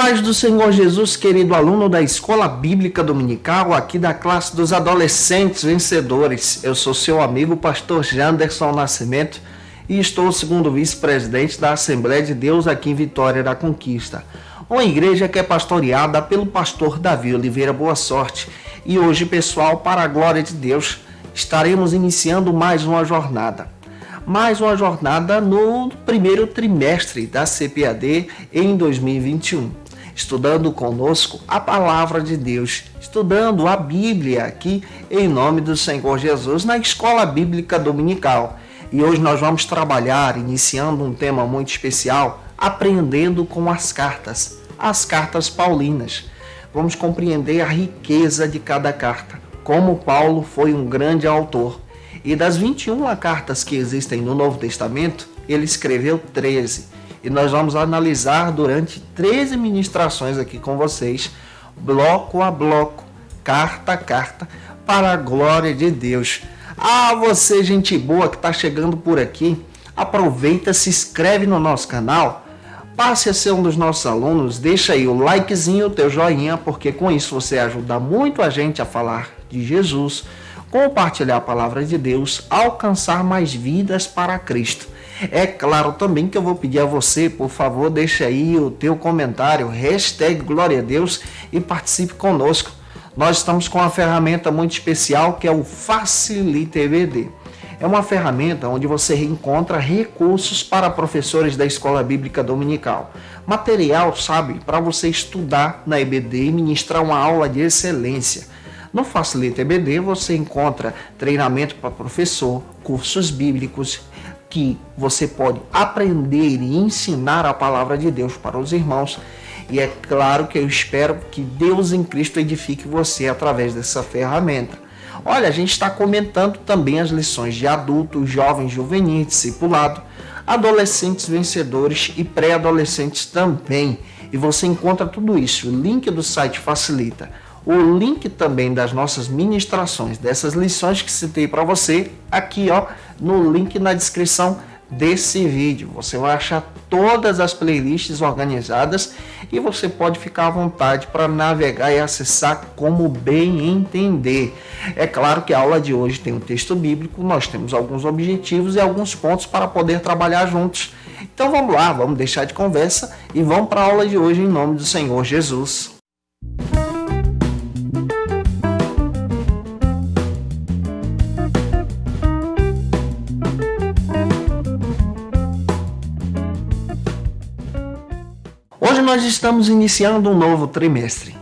paz do Senhor Jesus, querido aluno da Escola Bíblica Dominical, aqui da classe dos adolescentes vencedores. Eu sou seu amigo, pastor Janderson Nascimento, e estou segundo vice-presidente da Assembleia de Deus aqui em Vitória da Conquista. Uma igreja que é pastoreada pelo pastor Davi Oliveira Boa Sorte. E hoje, pessoal, para a glória de Deus, estaremos iniciando mais uma jornada. No primeiro trimestre da CPAD em 2021. Estudando conosco a Palavra de Deus, estudando a Bíblia aqui em nome do Senhor Jesus na Escola Bíblica Dominical. E hoje nós vamos trabalhar, iniciando um tema muito especial, aprendendo com as cartas paulinas. Vamos compreender a riqueza de cada carta, como Paulo foi um grande autor. E das 21 cartas que existem no Novo Testamento, ele escreveu 13. E nós vamos analisar durante 13 ministrações aqui com vocês, bloco a bloco, carta a carta, para a glória de Deus. Você, gente boa que está chegando por aqui, aproveita, se inscreve no nosso canal, passe a ser um dos nossos alunos, deixa aí o likezinho, o teu joinha, porque com isso você ajuda muito a gente a falar de Jesus, compartilhar a palavra de Deus, alcançar mais vidas para Cristo. É claro também que eu vou pedir a você, por favor, deixa aí o teu comentário, #Glória a Deus e participe conosco. Nós estamos com uma ferramenta muito especial que é o Facilita EBD. É uma ferramenta onde você encontra recursos para professores da Escola Bíblica Dominical. Material, para você estudar na EBD e ministrar uma aula de excelência. No Facilita EBD você encontra treinamento para professor, cursos bíblicos que você pode aprender e ensinar a palavra de Deus para os irmãos. E é claro que eu espero que Deus em Cristo edifique você através dessa ferramenta. Olha, a gente está comentando também as lições de adultos, jovens, juvenis, discipulado, adolescentes vencedores e pré-adolescentes também. E você encontra tudo isso, o link do site Facilita. O link também das nossas ministrações, dessas lições que citei para você, aqui no link na descrição desse vídeo. Você vai achar todas as playlists organizadas e você pode ficar à vontade para navegar e acessar como bem entender. É claro que a aula de hoje tem um texto bíblico, nós temos alguns objetivos e alguns pontos para poder trabalhar juntos. Então vamos lá, vamos deixar de conversa e vamos para a aula de hoje em nome do Senhor Jesus. Hoje nós estamos iniciando um novo trimestre.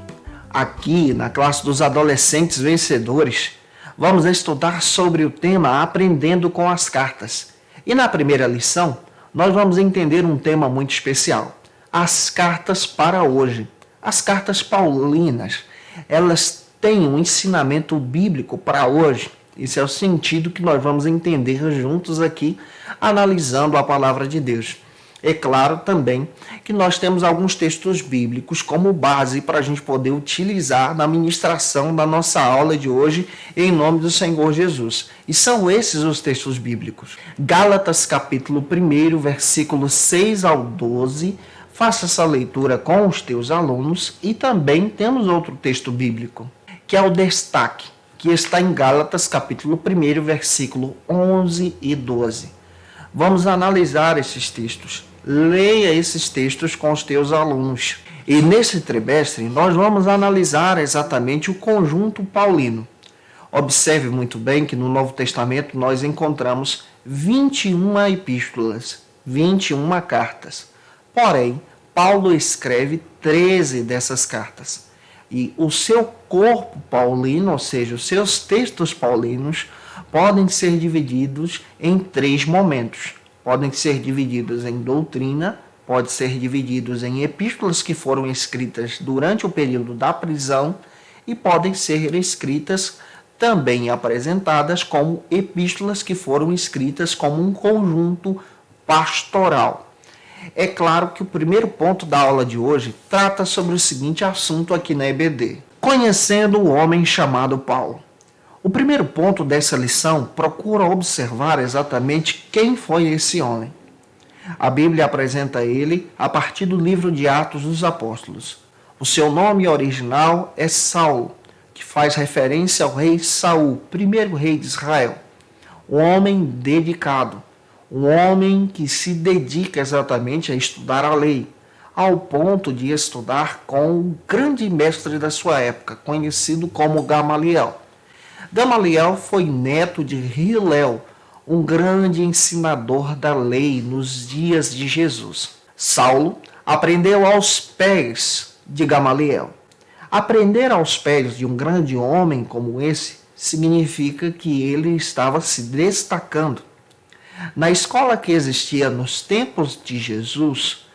Aqui, na classe dos adolescentes vencedores, vamos estudar sobre o tema Aprendendo com as Cartas. E na primeira lição, nós vamos entender um tema muito especial. As cartas para hoje. As cartas paulinas, elas têm um ensinamento bíblico para hoje. Esse é o sentido que nós vamos entender juntos aqui, analisando a palavra de Deus. É claro também que nós temos alguns textos bíblicos como base para a gente poder utilizar na ministração da nossa aula de hoje em nome do Senhor Jesus. E são esses os textos bíblicos. Gálatas capítulo 1, versículos 6 ao 12. Faça essa leitura com os teus alunos. E também temos outro texto bíblico, que é o destaque, que está em Gálatas capítulo 1, versículo 11 e 12. Vamos analisar esses textos. Leia esses textos com os teus alunos. E nesse trimestre nós vamos analisar exatamente o conjunto paulino. Observe muito bem que no Novo Testamento nós encontramos 21 epístolas, 21 cartas. Porém, Paulo escreve 13 dessas cartas. E o seu corpo paulino, ou seja, os seus textos paulinos, podem ser divididos em 3 momentos. Podem ser divididos em doutrina, pode ser divididos em epístolas que foram escritas durante o período da prisão e podem ser escritas também apresentadas como epístolas que foram escritas como um conjunto pastoral. É claro que o primeiro ponto da aula de hoje trata sobre o seguinte assunto aqui na EBD. Conhecendo o homem chamado Paulo. O primeiro ponto dessa lição procura observar exatamente quem foi esse homem. A Bíblia apresenta ele a partir do livro de Atos dos Apóstolos. O seu nome original é Saulo, que faz referência ao rei Saul, primeiro rei de Israel. Um homem dedicado, um homem que se dedica exatamente a estudar a lei, ao ponto de estudar com o grande mestre da sua época, conhecido como Gamaliel. Gamaliel foi neto de Hilel, um grande ensinador da lei nos dias de Jesus. Saulo aprendeu aos pés de Gamaliel. Aprender aos pés de um grande homem como esse significa que ele estava se destacando. Na escola que existia nos tempos de Jesus,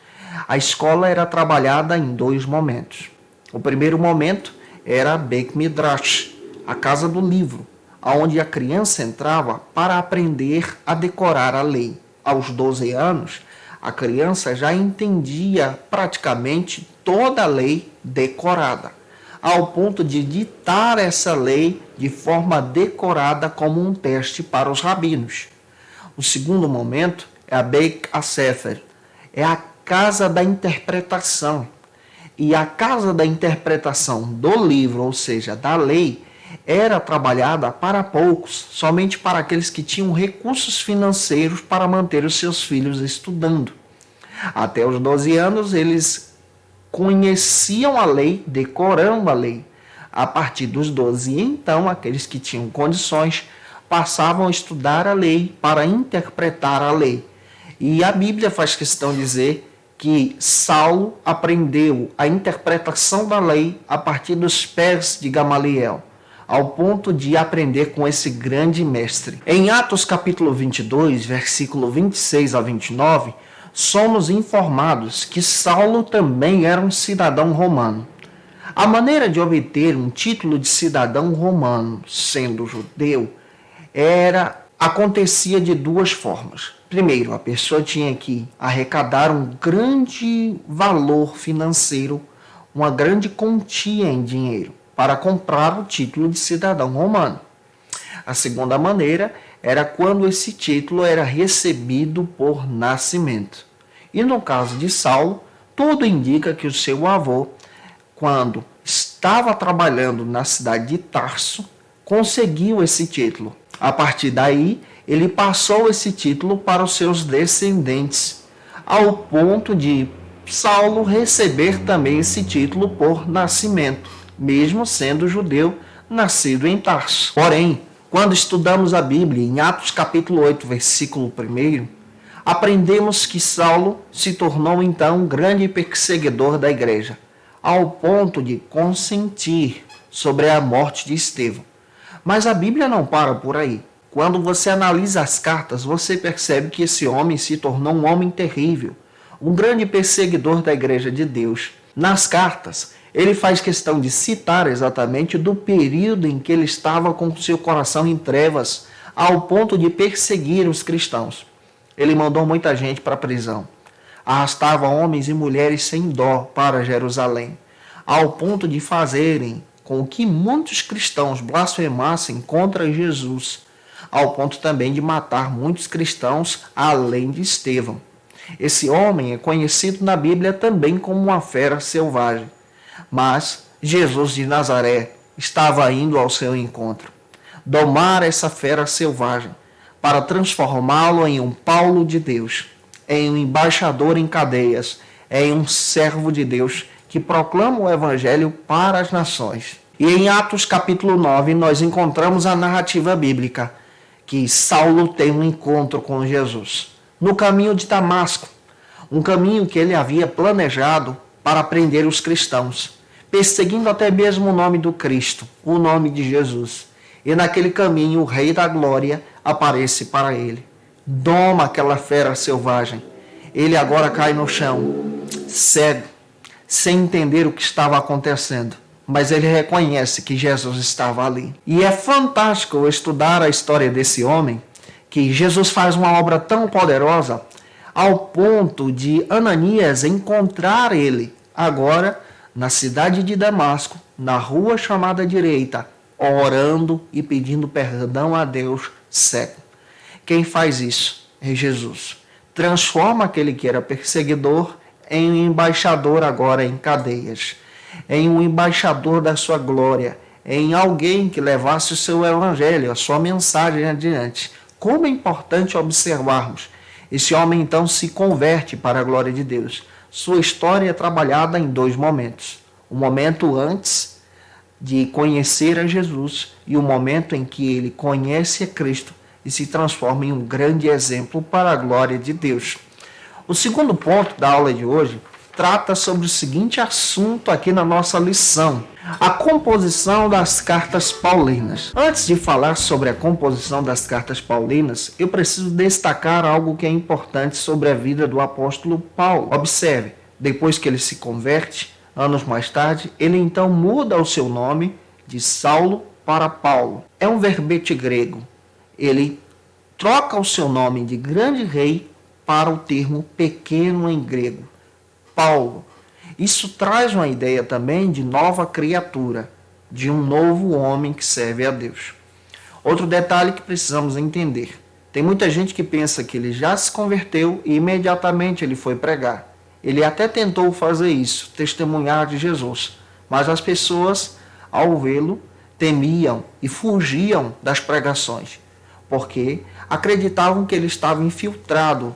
a escola era trabalhada em dois momentos. O primeiro momento era a Beit Midrash, a casa do livro, onde a criança entrava para aprender a decorar a lei. Aos 12 anos, a criança já entendia praticamente toda a lei decorada, ao ponto de ditar essa lei de forma decorada como um teste para os rabinos. O segundo momento é a Beit HaSefer, é a casa da interpretação. E a casa da interpretação do livro, ou seja, da lei, era trabalhada para poucos, somente para aqueles que tinham recursos financeiros para manter os seus filhos estudando. Até os 12 anos, eles conheciam a lei, decorando a lei. A partir dos 12, então, aqueles que tinham condições passavam a estudar a lei para interpretar a lei. E a Bíblia faz questão de dizer que Saulo aprendeu a interpretação da lei a partir dos pés de Gamaliel, ao ponto de aprender com esse grande mestre. Em Atos capítulo 22, versículo 26 a 29, somos informados que Saulo também era um cidadão romano. A maneira de obter um título de cidadão romano, sendo judeu, acontecia de duas formas. Primeiro, a pessoa tinha que arrecadar um grande valor financeiro, uma grande quantia em dinheiro, para comprar o título de cidadão romano. A segunda maneira era quando esse título era recebido por nascimento. E no caso de Saulo, tudo indica que o seu avô, quando estava trabalhando na cidade de Tarso, conseguiu esse título. A partir daí, ele passou esse título para os seus descendentes, ao ponto de Saulo receber também esse título por nascimento, mesmo sendo judeu, nascido em Tarso. Porém, quando estudamos a Bíblia, em Atos capítulo 8, versículo 1, aprendemos que Saulo se tornou então um grande perseguidor da igreja, ao ponto de consentir sobre a morte de Estevão. Mas a Bíblia não para por aí. Quando você analisa as cartas, você percebe que esse homem se tornou um homem terrível, um grande perseguidor da igreja de Deus. Nas cartas, ele faz questão de citar exatamente do período em que ele estava com seu coração em trevas, ao ponto de perseguir os cristãos. Ele mandou muita gente para a prisão. Arrastava homens e mulheres sem dó para Jerusalém, ao ponto de fazerem com que muitos cristãos blasfemassem contra Jesus, ao ponto também de matar muitos cristãos além de Estevão. Esse homem é conhecido na Bíblia também como uma fera selvagem. Mas Jesus de Nazaré estava indo ao seu encontro, domar essa fera selvagem, para transformá-lo em um Paulo de Deus, em um embaixador em cadeias, em um servo de Deus que proclama o Evangelho para as nações. E em Atos capítulo 9 nós encontramos a narrativa bíblica que Saulo tem um encontro com Jesus no caminho de Damasco, um caminho que ele havia planejado para prender os cristãos, perseguindo até mesmo o nome do Cristo, o nome de Jesus. E naquele caminho o Rei da Glória aparece para ele, doma aquela fera selvagem. Ele agora cai no chão, cego, sem entender o que estava acontecendo. Mas ele reconhece que Jesus estava ali. E é fantástico estudar a história desse homem, que Jesus faz uma obra tão poderosa, ao ponto de Ananias encontrar ele, agora, na cidade de Damasco, na rua chamada Direita, orando e pedindo perdão a Deus cego. Quem faz isso é Jesus. transforma aquele que era perseguidor em um embaixador agora em cadeias, em um embaixador da sua glória, em alguém que levasse o seu evangelho, a sua mensagem adiante. Como é importante observarmos. Esse homem então se converte para a glória de Deus. Sua história é trabalhada em 2 momentos. O momento antes de conhecer a Jesus e o momento em que ele conhece a Cristo e se transforma em um grande exemplo para a glória de Deus. O segundo ponto da aula de hoje trata sobre o seguinte assunto aqui na nossa lição: a composição das cartas paulinas. Antes de falar sobre a composição das cartas paulinas, eu preciso destacar algo que é importante sobre a vida do apóstolo Paulo. Observe, depois que ele se converte, anos mais tarde, ele então muda o seu nome de Saulo para Paulo. É um verbete grego. Ele troca o seu nome de grande rei para o termo pequeno em grego, Paulo. Isso traz uma ideia também de nova criatura, de um novo homem que serve a Deus. Outro detalhe que precisamos entender: tem muita gente que pensa que ele já se converteu e imediatamente ele foi pregar. Ele até tentou fazer isso, testemunhar de Jesus, mas as pessoas, ao vê-lo, temiam e fugiam das pregações, porque acreditavam que ele estava infiltrado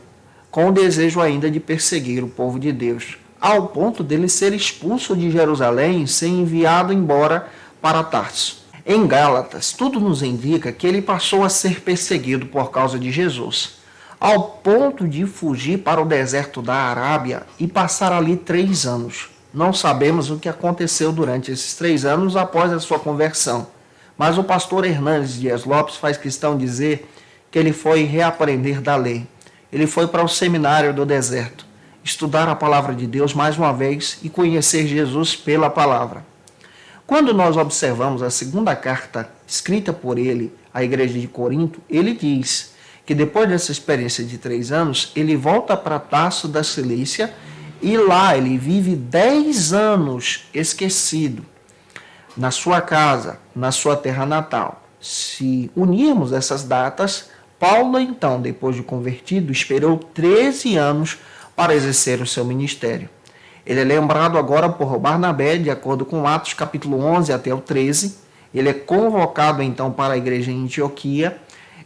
com o desejo ainda de perseguir o povo de Deus, ao ponto dele ser expulso de Jerusalém e ser enviado embora para Tarso. Em Gálatas, tudo nos indica que ele passou a ser perseguido por causa de Jesus, ao ponto de fugir para o deserto da Arábia e passar ali 3 anos. Não sabemos o que aconteceu durante esses 3 anos após a sua conversão, mas o pastor Hernandes Dias Lopes faz questão de dizer que ele foi reaprender da lei. Ele foi para o seminário do deserto, estudar a palavra de Deus mais uma vez e conhecer Jesus pela palavra. Quando nós observamos a segunda carta escrita por ele à igreja de Corinto, ele diz que depois dessa experiência de 3 anos, ele volta para Tarso da Cilícia e lá ele vive 10 anos esquecido na sua casa, na sua terra natal. Se unirmos essas datas, Paulo, então, depois de convertido, esperou 13 anos para exercer o seu ministério. Ele é lembrado agora por Barnabé, de acordo com Atos capítulo 11 até o 13. Ele é convocado, então, para a igreja em Antioquia.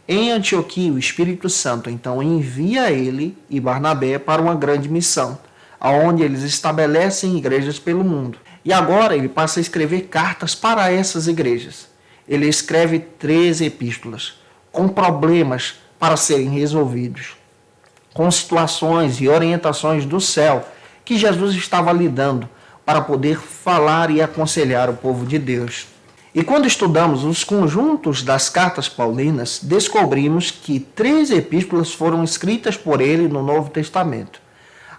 Em Antioquia, o Espírito Santo, então, envia ele e Barnabé para uma grande missão, onde eles estabelecem igrejas pelo mundo. E agora ele passa a escrever cartas para essas igrejas. Ele escreve 13 epístolas, com problemas para serem resolvidos, com situações e orientações do céu que Jesus estava lidando para poder falar e aconselhar o povo de Deus. E quando estudamos os conjuntos das cartas paulinas, descobrimos que 3 epístolas foram escritas por ele no Novo Testamento.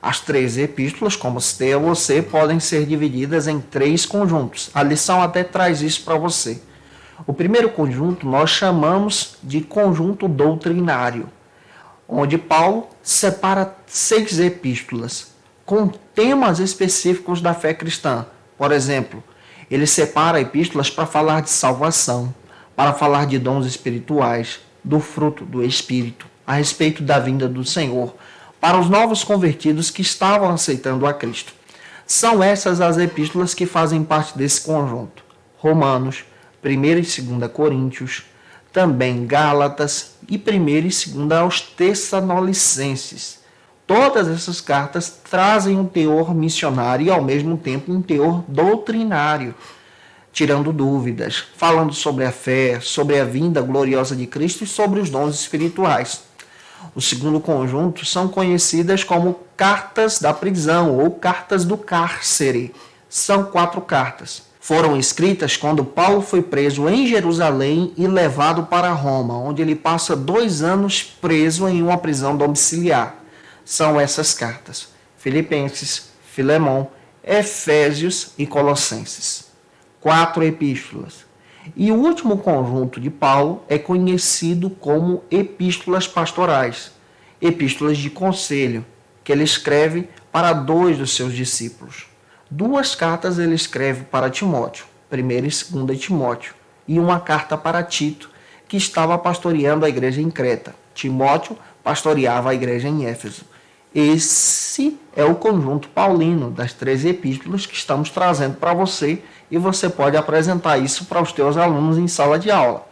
As 3 epístolas, como citei a você, podem ser divididas em 3 conjuntos. A lição até traz isso para você. O primeiro conjunto nós chamamos de conjunto doutrinário, onde Paulo separa 6 epístolas com temas específicos da fé cristã. Por exemplo, ele separa epístolas para falar de salvação, para falar de dons espirituais, do fruto do Espírito, a respeito da vinda do Senhor, para os novos convertidos que estavam aceitando a Cristo. São essas as epístolas que fazem parte desse conjunto. Romanos, 1 e 2 Coríntios, também Gálatas e 1 e 2 aos Tessalonicenses. Todas essas cartas trazem um teor missionário e ao mesmo tempo um teor doutrinário, tirando dúvidas, falando sobre a fé, sobre a vinda gloriosa de Cristo e sobre os dons espirituais. O segundo conjunto são conhecidas como cartas da prisão ou cartas do cárcere. São 4 cartas. Foram escritas quando Paulo foi preso em Jerusalém e levado para Roma, onde ele passa 2 anos preso em uma prisão domiciliar. São essas cartas: Filipenses, Filemão, Efésios e Colossenses. 4 epístolas. E o último conjunto de Paulo é conhecido como epístolas pastorais, epístolas de conselho, que ele escreve para 2 dos seus discípulos. 2 cartas ele escreve para Timóteo, 1 e 2 Timóteo, e uma carta para Tito, que estava pastoreando a igreja em Creta. Timóteo pastoreava a igreja em Éfeso. Esse é o conjunto paulino das 13 epístolas que estamos trazendo para você, e você pode apresentar isso para os teus alunos em sala de aula.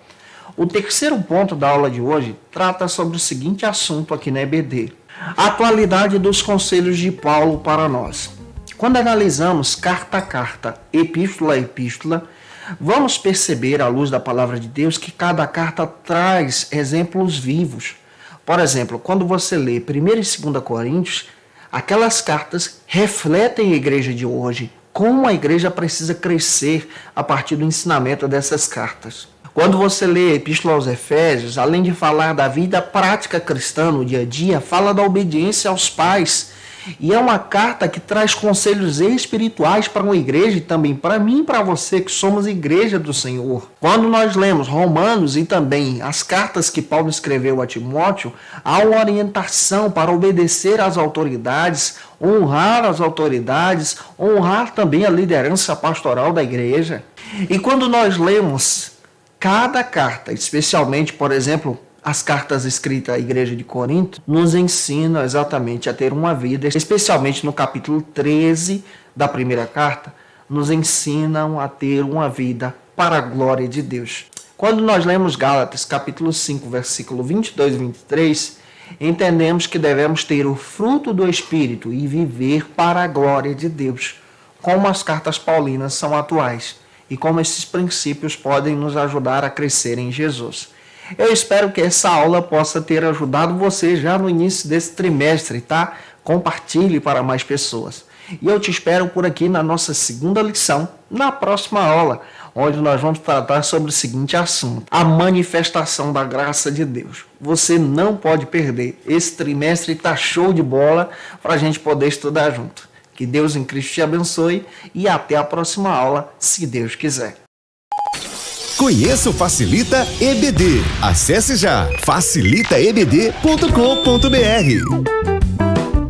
O terceiro ponto da aula de hoje trata sobre o seguinte assunto aqui na EBD: a atualidade dos conselhos de Paulo para nós. Quando analisamos carta a carta, epístola a epístola, vamos perceber, à luz da palavra de Deus, que cada carta traz exemplos vivos. Por exemplo, quando você lê 1 e 2 Coríntios, aquelas cartas refletem a igreja de hoje, como a igreja precisa crescer a partir do ensinamento dessas cartas. Quando você lê a Epístola aos Efésios, além de falar da vida prática cristã no dia a dia, fala da obediência aos pais. E é uma carta que traz conselhos espirituais para uma igreja e também para mim e para você, que somos igreja do Senhor. Quando nós lemos Romanos e também as cartas que Paulo escreveu a Timóteo, há uma orientação para obedecer às autoridades, honrar as autoridades, honrar também a liderança pastoral da igreja. E quando nós lemos cada carta, especialmente, por exemplo, as cartas escritas à igreja de Corinto, nos ensinam exatamente a ter uma vida, especialmente no capítulo 13 da primeira carta, nos ensinam a ter uma vida para a glória de Deus. Quando nós lemos Gálatas, capítulo 5, versículo 22 e 23, entendemos que devemos ter o fruto do Espírito e viver para a glória de Deus, como as cartas paulinas são atuais e como esses princípios podem nos ajudar a crescer em Jesus. Eu espero que essa aula possa ter ajudado você já no início desse trimestre, tá? Compartilhe para mais pessoas. E eu te espero por aqui na nossa segunda lição, na próxima aula, onde nós vamos tratar sobre o seguinte assunto: a manifestação da graça de Deus. Você não pode perder. Esse trimestre está show de bola para a gente poder estudar junto. Que Deus em Cristo te abençoe e até a próxima aula, se Deus quiser. Conheça o Facilita EBD. Acesse já facilitaebd.com.br.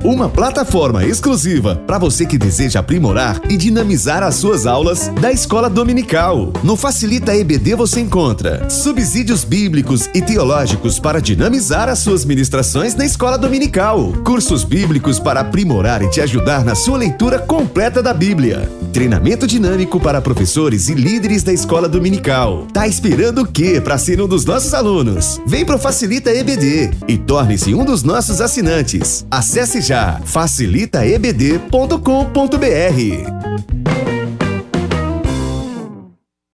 Uma plataforma exclusiva para você que deseja aprimorar e dinamizar as suas aulas da Escola Dominical. No Facilita EBD você encontra subsídios bíblicos e teológicos para dinamizar as suas ministrações na Escola Dominical, cursos bíblicos para aprimorar e te ajudar na sua leitura completa da Bíblia, treinamento dinâmico para professores e líderes da Escola Dominical. Tá esperando o quê para ser um dos nossos alunos? Vem pro Facilita EBD e torne-se um dos nossos assinantes. Acesse já facilitaebd.com.br.